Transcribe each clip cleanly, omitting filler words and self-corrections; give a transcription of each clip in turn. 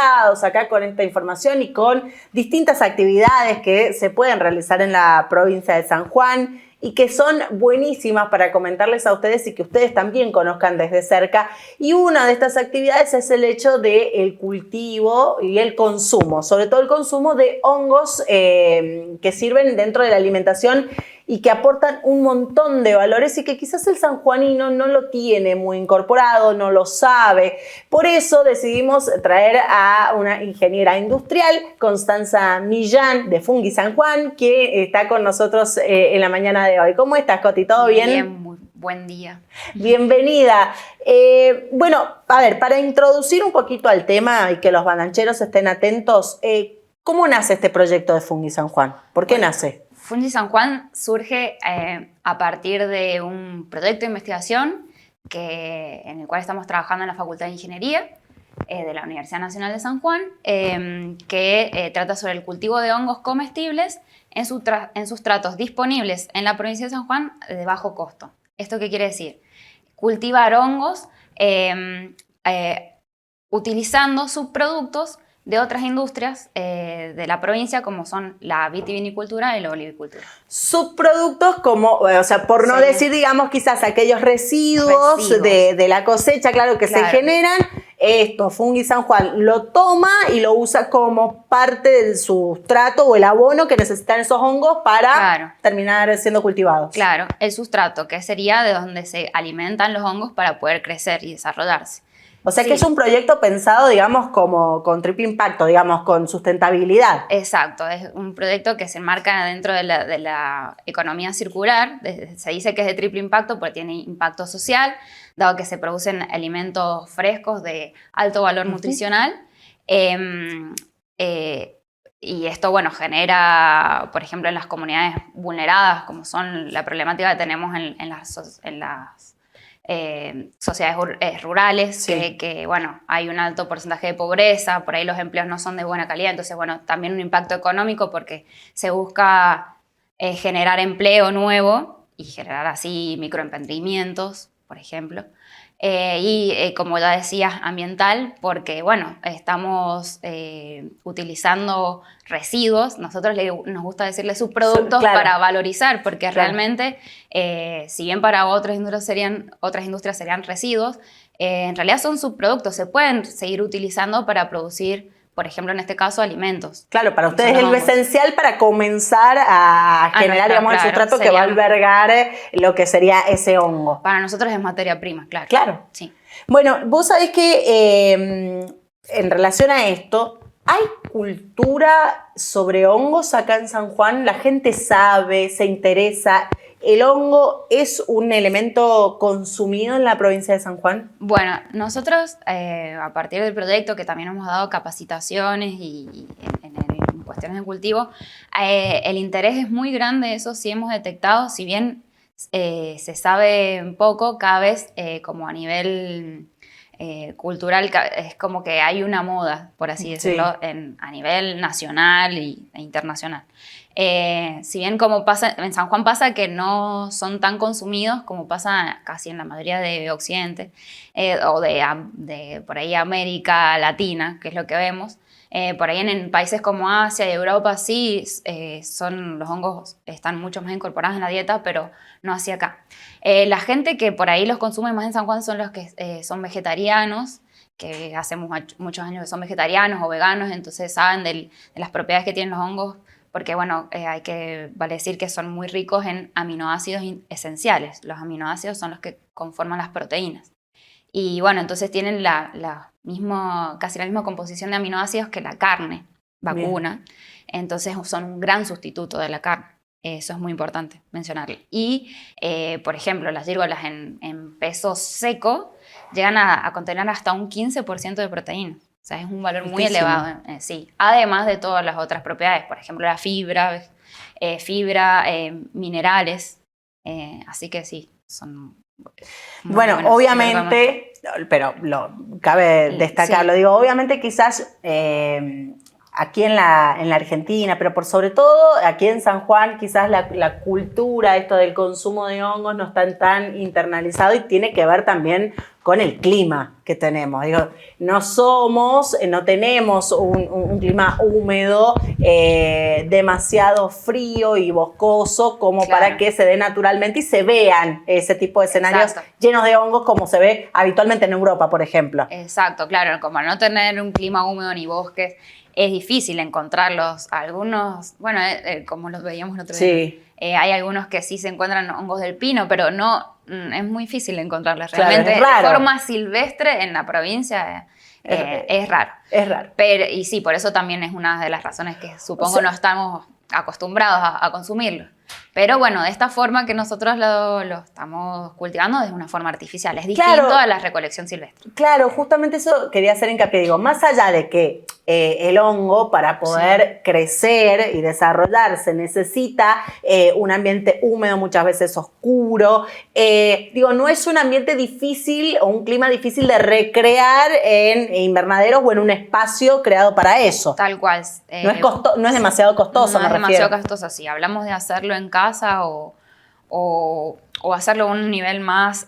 inspirados acá con esta información y con distintas actividades que se pueden realizar en la provincia de San Juan y que son buenísimas para comentarles a ustedes y que ustedes también conozcan desde cerca. Y una de estas actividades es el hecho del cultivo y el consumo, sobre todo el consumo de hongos que sirven dentro de la alimentación y que aportan un montón de valores y que quizás el sanjuanino no lo tiene muy incorporado, no lo sabe. Por eso decidimos traer a una ingeniera industrial, Constanza Millán, de Fungi San Juan, que está con nosotros en la mañana de hoy. ¿Cómo estás, Coti? ¿Todo bien? Bien, muy buen día. Bienvenida. Bueno, a ver, para introducir un poquito al tema y que los banancheros estén atentos, ¿cómo nace este proyecto de Fungi San Juan? ¿Por qué nace? Fungi San Juan surge a partir de un proyecto de investigación en el cual estamos trabajando en la Facultad de Ingeniería de la Universidad Nacional de San Juan, que trata sobre el cultivo de hongos comestibles en sus tratos disponibles en la provincia de San Juan de bajo costo. ¿Esto qué quiere decir? Cultivar hongos utilizando subproductos de otras industrias de la provincia, como son la vitivinicultura y la olivicultura. Subproductos como, o sea, por no decir, digamos, quizás aquellos residuos. De la cosecha, claro, que se generan. Esto, Fungi San Juan lo toma y lo usa como parte del sustrato o el abono que necesitan esos hongos para terminar siendo cultivados. Claro, el sustrato, que sería de donde se alimentan los hongos para poder crecer y desarrollarse. O sea que es un proyecto pensado, digamos, como con triple impacto, digamos, con sustentabilidad. Exacto, es un proyecto que se enmarca dentro de la economía circular. Se dice que es de triple impacto porque tiene impacto social, dado que se producen alimentos frescos de alto valor nutricional. Y esto, bueno, genera, por ejemplo, en las comunidades vulneradas, como son la problemática que tenemos en las sociedades rurales, que bueno, hay un alto porcentaje de pobreza, por ahí los empleos no son de buena calidad, entonces bueno, también un impacto económico porque se busca generar empleo nuevo y generar así microemprendimientos, por ejemplo. Como ya decías, ambiental, porque bueno, estamos utilizando residuos, nosotros nos gusta decirle subproductos para valorizar, porque realmente, si bien para otras industrias serían residuos, en realidad son subproductos, se pueden seguir utilizando para producir, por ejemplo, en este caso, alimentos. Claro, para ustedes es lo esencial para comenzar a generar, digamos, el sustrato que va a albergar lo que sería ese hongo. Para nosotros es materia prima, claro. Claro. Sí. Bueno, vos sabés que en relación a esto, ¿hay cultura sobre hongos acá en San Juan? ¿La gente sabe, se interesa? ¿El hongo es un elemento consumido en la provincia de San Juan? Bueno, nosotros a partir del proyecto, que también hemos dado capacitaciones y en cuestiones de cultivo, el interés es muy grande, eso sí hemos detectado, si bien se sabe un poco, cada vez como a nivel cultural, es como que hay una moda, por así decirlo, a nivel nacional e internacional. Si bien como pasa en San Juan pasa que no son tan consumidos como pasa casi en la mayoría de Occidente o de por ahí América Latina, que es lo que vemos, por ahí en países como Asia y Europa sí los hongos están mucho más incorporados en la dieta, pero no así acá. La gente que por ahí los consume más en San Juan son los que son vegetarianos, que hace muchos años que son vegetarianos o veganos, entonces saben de las propiedades que tienen los hongos, porque bueno, vale decir que son muy ricos en aminoácidos esenciales. Los aminoácidos son los que conforman las proteínas. Y bueno, entonces tienen casi la misma composición de aminoácidos que la carne vacuna. Bien. Entonces son un gran sustituto de la carne. Eso es muy importante mencionarlo. Y, por ejemplo, las yírgolas en peso seco llegan a contener hasta un 15% de proteína. O sea, es un valor muy elevado, sí. Además de todas las otras propiedades, por ejemplo, la fibra, minerales. Así que sí, son... Bueno, obviamente, pero cabe destacarlo, digo, obviamente quizás aquí en la Argentina, pero por sobre todo aquí en San Juan, quizás la cultura, esto del consumo de hongos no está tan internalizado y tiene que ver también con el clima que tenemos. Digo, no tenemos un clima húmedo, demasiado frío y boscoso como para que se dé naturalmente y se vean ese tipo de escenarios llenos de hongos como se ve habitualmente en Europa, por ejemplo. Exacto, claro, como al no tener un clima húmedo ni bosques, es difícil encontrarlos. Algunos, bueno, como los veíamos el otro día, hay algunos que sí se encuentran hongos del pino, pero no, es muy difícil encontrarlos. Realmente, claro, de forma silvestre en la provincia es raro. Es raro. Pero, y sí, por eso también es una de las razones que supongo no estamos acostumbrados a consumirlo. Pero bueno, de esta forma que nosotros lo estamos cultivando es una forma artificial, es distinto a la recolección silvestre. Claro, justamente eso quería hacer hincapié. Digo, más allá de que el hongo para poder crecer y desarrollarse necesita un ambiente húmedo, muchas veces oscuro. Digo, no es un ambiente difícil o un clima difícil de recrear en invernaderos o en un espacio creado para eso. Tal cual. No es demasiado costoso, me refiero. No es demasiado costoso, sí. Hablamos de hacerlo en casa o hacerlo a un nivel más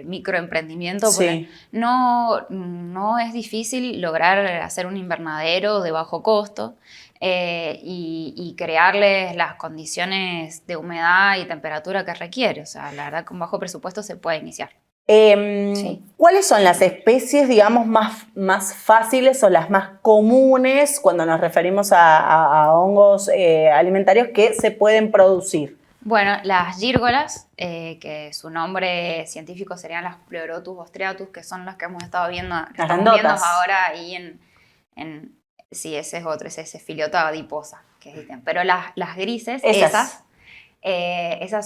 microemprendimiento, porque no es difícil lograr hacer un invernadero de bajo costo y crearles las condiciones de humedad y temperatura que requiere. O sea, la verdad, con bajo presupuesto se puede iniciar. ¿Cuáles son las especies, digamos, más fáciles o las más comunes cuando nos referimos a hongos alimentarios que se pueden producir? Bueno, las gírgolas, que su nombre científico serían las Pleurotus ostreatus, que son las que hemos estado viendo, ahora ahí sí, ese es otro, ese Filiota adiposa, que existen. Pero las grises, esas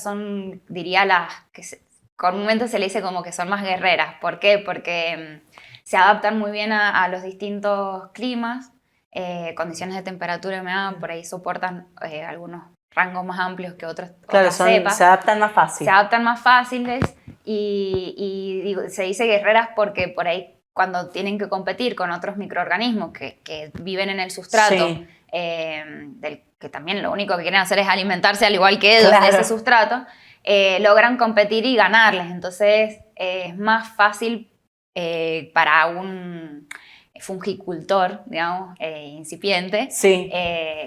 son, diría, las que comúnmente se le dice como que son más guerreras. ¿Por qué? Porque se adaptan muy bien a los distintos climas, condiciones de temperatura y humedad, por ahí soportan algunos rangos más amplios que otras cepas. Se adaptan más fácil. Se adaptan más fáciles y se dice guerreras porque por ahí cuando tienen que competir con otros microorganismos que viven en el sustrato, que también lo único que quieren hacer es alimentarse al igual que ellos de ese sustrato, logran competir y ganarles. Entonces es más fácil para un fungicultor, digamos, incipiente,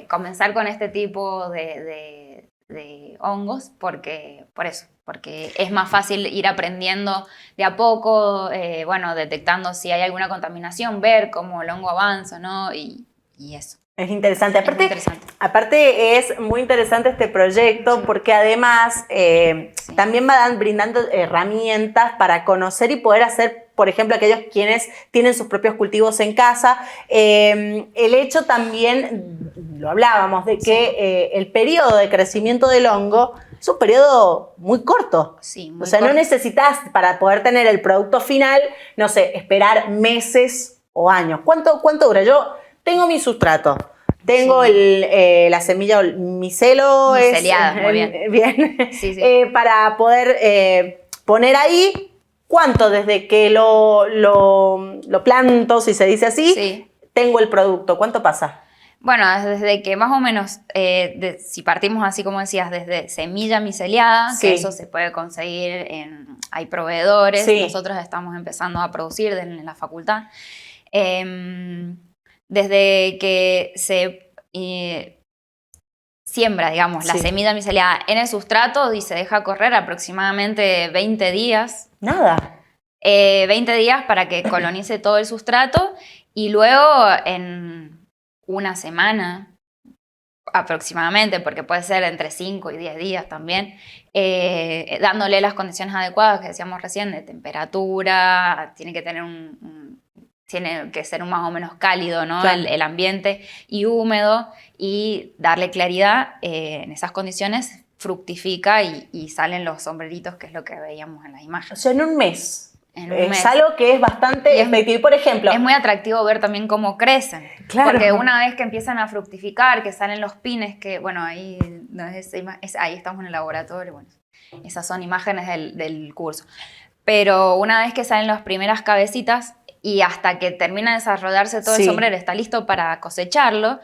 comenzar con este tipo de hongos porque es más fácil ir aprendiendo de a poco, detectando si hay alguna contaminación, ver cómo el hongo avanza, ¿no? Y eso. Es interesante. Aparte es muy interesante este proyecto porque además también van brindando herramientas para conocer y poder hacer, por ejemplo, aquellos quienes tienen sus propios cultivos en casa. El hecho también, lo hablábamos, de que el periodo de crecimiento del hongo es un periodo muy corto. Sí, muy corto. No necesitas, para poder tener el producto final, no sé, esperar meses o años. ¿Cuánto dura? Yo tengo mi sustrato, tengo la semilla miceliada, muy bien. Para poder poner ahí, ¿cuánto desde que lo planto, si se dice así, tengo el producto? ¿Cuánto pasa? Bueno, desde que más o menos, si partimos así como decías, desde semilla miceliada, que eso se puede conseguir hay proveedores, nosotros estamos empezando a producir en la facultad. Desde que se siembra, digamos, la semilla miceliada en el sustrato y se deja correr aproximadamente 20 días. Nada. 20 días para que colonice todo el sustrato y luego en una semana aproximadamente, porque puede ser entre 5 y 10 días también, dándole las condiciones adecuadas que decíamos recién, de temperatura, tiene que tener tiene que ser más o menos cálido, ¿no? Claro. El ambiente y húmedo y darle claridad en esas condiciones fructifica y salen los sombreritos, que es lo que veíamos en las imágenes. O sea, en un mes. Es algo que es bastante efectivo. Por ejemplo, es muy atractivo ver también cómo crecen. Claro. Porque una vez que empiezan a fructificar, que salen los pines, que bueno, ahí, ahí estamos en el laboratorio, bueno, esas son imágenes del curso. Pero una vez que salen las primeras cabecitas y hasta que termina de desarrollarse todo el sombrero, está listo para cosecharlo,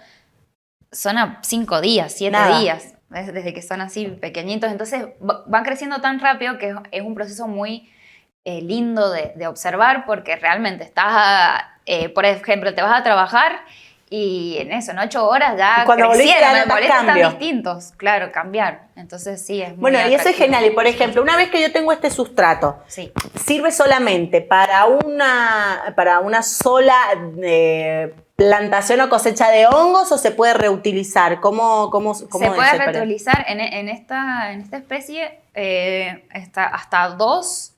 son a 5 días, 7 días, desde que son así pequeñitos. Entonces van creciendo tan rápido que es un proceso muy lindo de observar porque realmente estás, por ejemplo, te vas a trabajar y en eso, en 8 horas ya crecieron, los boletos están distintos, claro, cambiar. Entonces sí, es muy bueno, y eso es atractivo. genial. Y por ejemplo, una vez que yo tengo este sustrato, sí. ¿sirve solamente para una sola plantación o cosecha de hongos o se puede reutilizar? ¿Cómo se puede reutilizar en esta especie hasta 2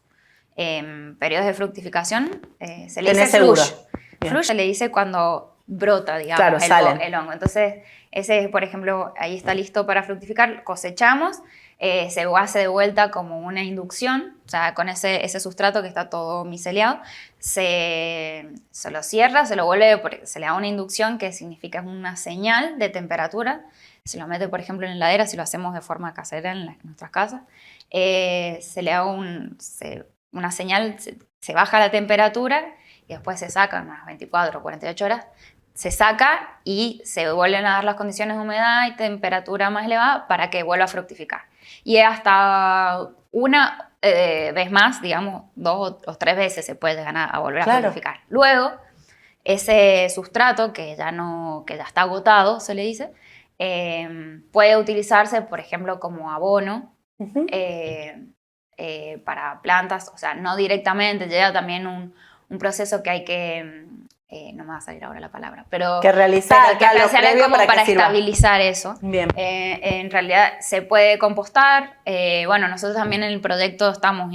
periodos de fructificación. Se le dice flush. Flush se le dice cuando brota, digamos, claro, el hongo. Entonces, ese, por ejemplo, ahí está listo para fructificar, cosechamos, se hace de vuelta como una inducción, o sea, con ese sustrato que está todo miceliado, se lo cierra, se lo vuelve, se le da una inducción que significa una señal de temperatura, se lo mete, por ejemplo, en la heladera, si lo hacemos de forma casera en nuestras casas, se le da una señal, se baja la temperatura y después se saca unas 24 o 48 horas, se saca y se vuelven a dar las condiciones de humedad y temperatura más elevada para que vuelva a fructificar. Y hasta una vez más, digamos, 2 o 3 veces se puede llegar a volver a fructificar. Luego, ese sustrato que ya está agotado, se le dice, puede utilizarse, por ejemplo, como abono para plantas, o sea, no directamente, lleva también un proceso que hay que, no me va a salir ahora la palabra, pero que realizar, como para estabilizar eso. Bien. En realidad se puede compostar, bueno, nosotros también en el proyecto estamos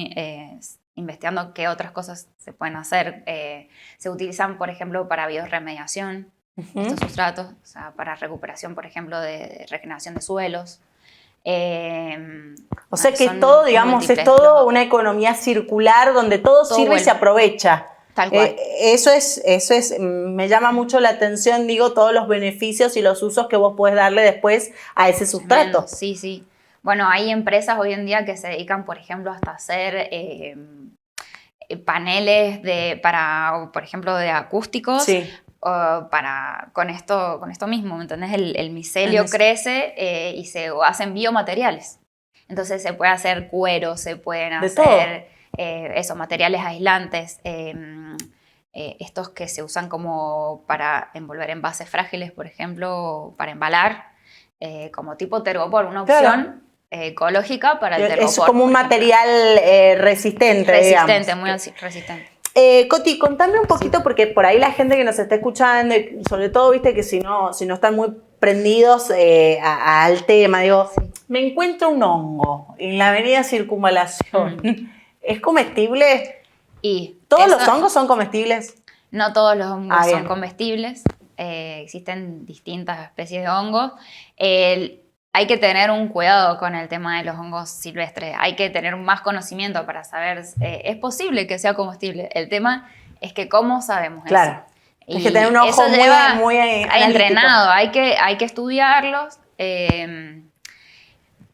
investigando qué otras cosas se pueden hacer. Se utilizan, por ejemplo, para biorremediación, estos sustratos, o sea, para recuperación, por ejemplo, de regeneración de suelos. O sea que todo, digamos, es todo una economía circular donde todo sirve y se aprovecha. Tal cual. Eso es, me llama mucho la atención, digo, todos los beneficios y los usos que vos podés darle después a ese sustrato. Sí, sí. Bueno, hay empresas hoy en día que se dedican, por ejemplo, hasta hacer paneles para, por ejemplo, de acústicos. Sí. Con esto mismo, ¿me entendés? El micelio crece y se hacen biomateriales. Entonces se puede hacer cuero, se pueden hacer materiales aislantes, estos que se usan como para envolver envases frágiles, por ejemplo, para embalar, como tipo tergopor, una opción ecológica para el tergopor. Es como un material resistente, digamos. Muy resistente. Coti, contame un poquito, porque por ahí la gente que nos está escuchando, sobre todo, viste que si no están muy prendidos al tema, digo, me encuentro un hongo en la avenida Circunvalación. ¿Es comestible? ¿Todos los hongos son comestibles? No todos los hongos son comestibles. Existen distintas especies de hongos. Hay que tener un cuidado con el tema de los hongos silvestres. Hay que tener más conocimiento para saber, es posible que sea comestible. El tema es que ¿cómo sabemos eso? Hay que tener un ojo muy entrenado. Hay que estudiarlos.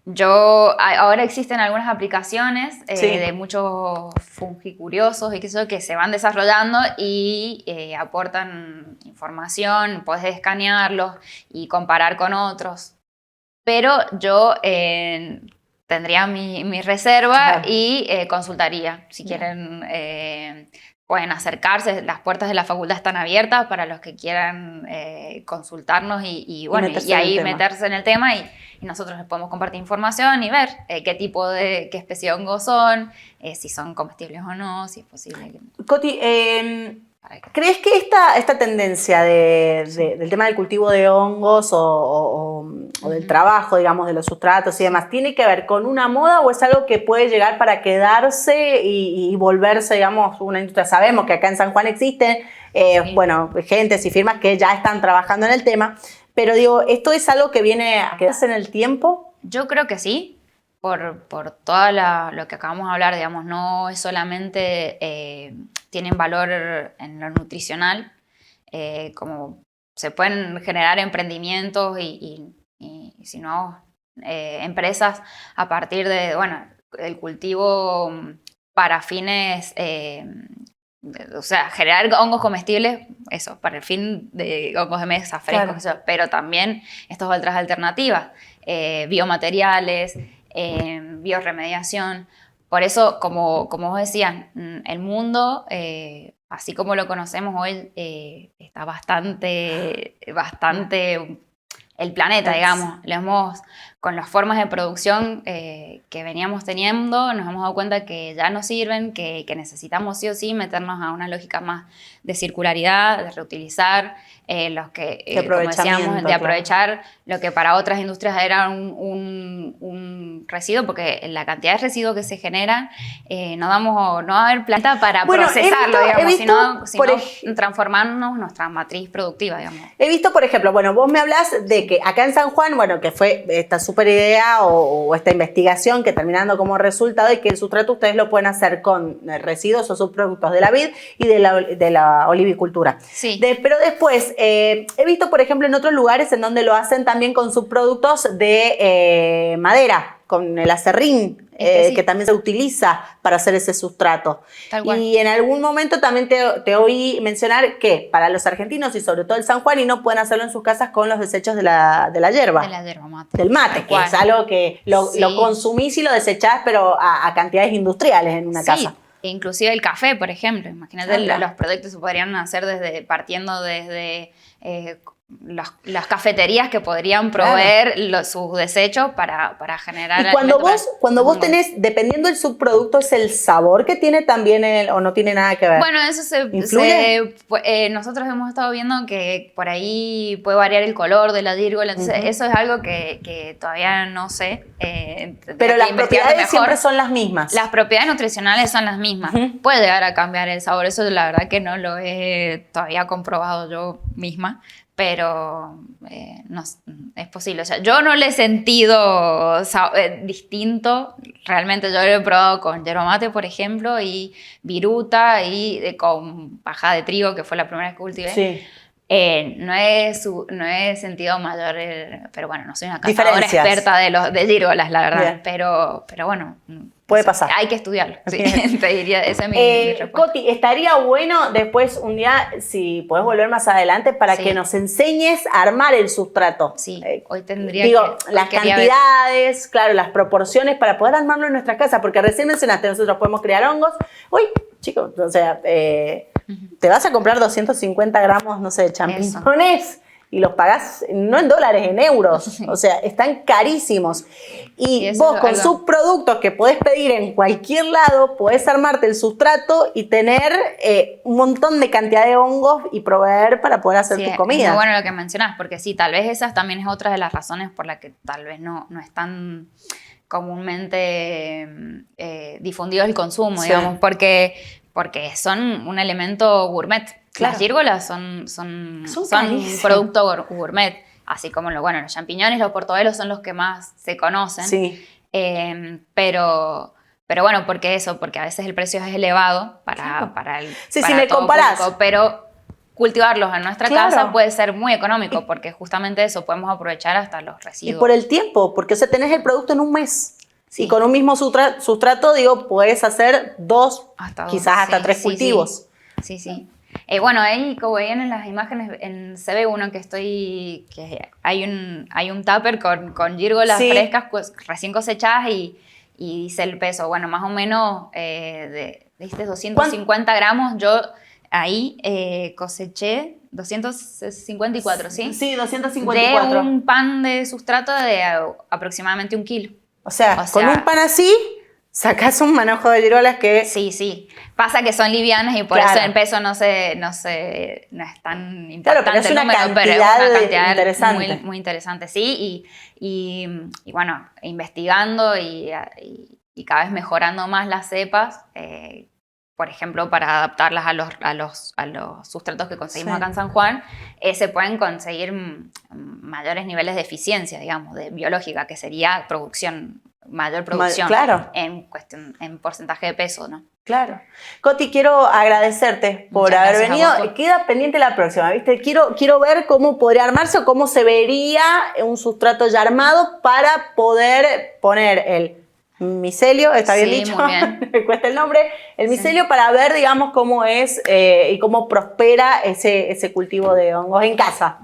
Ahora existen algunas aplicaciones de muchos fungicuriosos y que se van desarrollando y aportan información. Podés escanearlos y comparar con otros. Pero yo tendría mi reserva y consultaría. Si quieren, pueden acercarse. Las puertas de la facultad están abiertas para los que quieran consultarnos y ahí meterse en el tema y nosotros les podemos compartir información y ver qué especie de hongos son, si son comestibles o no, si es posible. Coti, ¿crees que esta tendencia del tema del cultivo de hongos o del trabajo, digamos, de los sustratos y demás, tiene que ver con una moda o es algo que puede llegar para quedarse y volverse, digamos, una industria? Sabemos que acá en San Juan existen, gentes y firmas que ya están trabajando en el tema, pero digo, ¿esto es algo que viene a quedarse en el tiempo? Yo creo que sí. Por todo lo que acabamos de hablar, digamos, no es solamente tienen valor en lo nutricional, como se pueden generar emprendimientos y si no, empresas a partir de, el cultivo para fines, o sea, generar hongos comestibles, eso, para el fin de hongos de mesa frescos, claro. Pero también estas otras alternativas, biomateriales, biorremediación, Por eso, como vos decías, el mundo, así como lo conocemos hoy, está bastante, el planeta, digamos, con las formas de producción que veníamos teniendo, nos hemos dado cuenta que ya no sirven, que necesitamos sí o sí meternos a una lógica más de circularidad, de reutilizar, como decíamos, de aprovechar lo que para otras industrias era un residuo, porque la cantidad de residuos que se generan, no va a haber planeta para procesarlo, digamos, sino transformarnos nuestra matriz productiva, digamos. He visto, por ejemplo, vos me hablas de que acá en San Juan, que fue esta súper idea o esta investigación que terminando como resultado y que el sustrato ustedes lo pueden hacer con residuos o subproductos de la vid y de la olivicultura. Sí. Pero después, he visto, por ejemplo, en otros lugares en donde lo hacen también con subproductos de madera, con el acerrín, que también se utiliza para hacer ese sustrato. Tal cual. Y en algún momento también te oí mencionar que para los argentinos y sobre todo el sanjuanino pueden hacerlo en sus casas con los desechos de la hierba. De la hierba mate. Del mate, que es algo que lo consumís y lo desechás, pero a cantidades industriales en una casa. Inclusive el café, por ejemplo. Imagínate, los productos se podrían hacer partiendo desde las cafeterías que podrían proveer sus desechos para generar. Y cuando vos tenés, dependiendo del subproducto, ¿es el sabor que tiene también o no tiene nada que ver? Bueno, eso nosotros hemos estado viendo que por ahí puede variar el color de la gírgola, entonces eso es algo que todavía no sé. Pero las propiedades siempre son las mismas. Las propiedades nutricionales son las mismas. Puede llegar a cambiar el sabor, eso la verdad que no lo he todavía comprobado yo misma. Pero no, es posible. O sea, yo no le he sentido distinto. Realmente yo lo he probado con yerba mate, por ejemplo, y viruta y con paja de trigo, que fue la primera vez que cultivé. Sí. No he sentido mayor, pero bueno, no soy una cazadora experta de gírgolas, la verdad. Bien. Pero bueno, puede pasar. Hay que estudiarlo. Sí. Te diría, esa es mi respuesta. Coti, estaría bueno después un día, si podés volver más adelante, para que nos enseñes a armar el sustrato. Sí, hoy tendría las cantidades, claro, las proporciones para poder armarlo en nuestras casas, porque recién mencionaste, nosotros podemos crear hongos. Uy, chicos, o sea, te vas a comprar 250 gramos, no sé, de champiñones y los pagás no en dólares, en euros. O sea, están carísimos. Y vos con subproductos que podés pedir en cualquier lado, podés armarte el sustrato y tener un montón de cantidad de hongos y proveer para poder hacer tu comida. Es muy bueno lo que mencionás, porque sí, tal vez esas también es otra de las razones por las que tal vez no es comúnmente difundido el consumo, digamos, porque son un elemento gourmet. Claro. Las gírgolas son un producto gourmet, así como los champiñones, los portobelos son los que más se conocen. Sí. Pero bueno, porque a veces el precio es elevado para el si me comparás. Público, pero cultivarlos en nuestra casa puede ser muy económico, porque justamente eso, podemos aprovechar hasta los residuos. Y por el tiempo, porque tenés el producto en un mes. Sí. Y con un mismo sustrato, puedes hacer quizás hasta tres cultivos. Sí. Bueno, ahí como veían en las imágenes, se ve uno que hay un tupper con gírgolas frescas, recién cosechadas y dice el peso. Bueno, más o menos, ¿viste? 250 gramos. Yo ahí coseché 254, ¿sí? Sí, 254. De un pan de sustrato de aproximadamente 1 kilo. O sea, con un pan así, sacás un manojo de gírgolas que... Sí. Pasa que son livianas y por eso el peso no es tan importante. Claro, pero es una cantidad interesante. Muy, muy interesante, sí. Y bueno, investigando y cada vez mejorando más las cepas, por ejemplo, para adaptarlas a los sustratos que conseguimos acá en San Juan, se pueden conseguir mayores niveles de eficiencia, digamos, biológica, que sería mayor producción en porcentaje de peso, ¿no? Claro. Coti, quiero agradecerte por haber venido. Queda pendiente la próxima, ¿viste? Quiero ver cómo podría armarse o cómo se vería un sustrato ya armado para poder poner el micelio, ¿está bien dicho? Muy bien. Me cuesta el nombre. El micelio para ver, digamos, cómo es y cómo prospera ese cultivo de hongos en casa.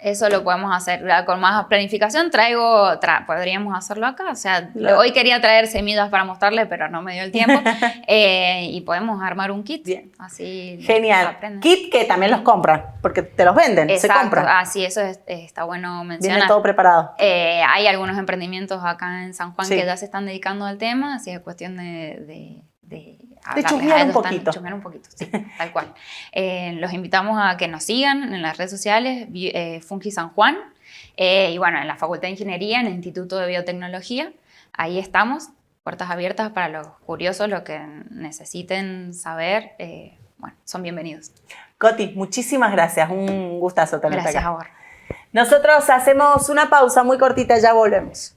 Eso lo podemos hacer con más planificación. Podríamos hacerlo acá. O sea, hoy quería traer semillas para mostrarles, pero no me dio el tiempo. Y podemos armar un kit. Bien. Así genial. aprenden. Kit que también los compran, porque te los venden, Exacto. se compran. Sí, eso está bueno mencionar. Viene todo preparado. Hay algunos emprendimientos acá en San Juan Sí. que ya se están dedicando al tema, así es cuestión de chusmear un poquito. Chusmear un poquito, sí, tal cual. Los invitamos a que nos sigan en las redes sociales, Fungi San Juan, y bueno, en la Facultad de Ingeniería, en el Instituto de Biotecnología, ahí estamos, puertas abiertas para los curiosos, los que necesiten saber, bueno, son bienvenidos. Coti, muchísimas gracias, un gustazo tenerte Gracias acá. a vos. Nosotros hacemos una pausa muy cortita, ya volvemos.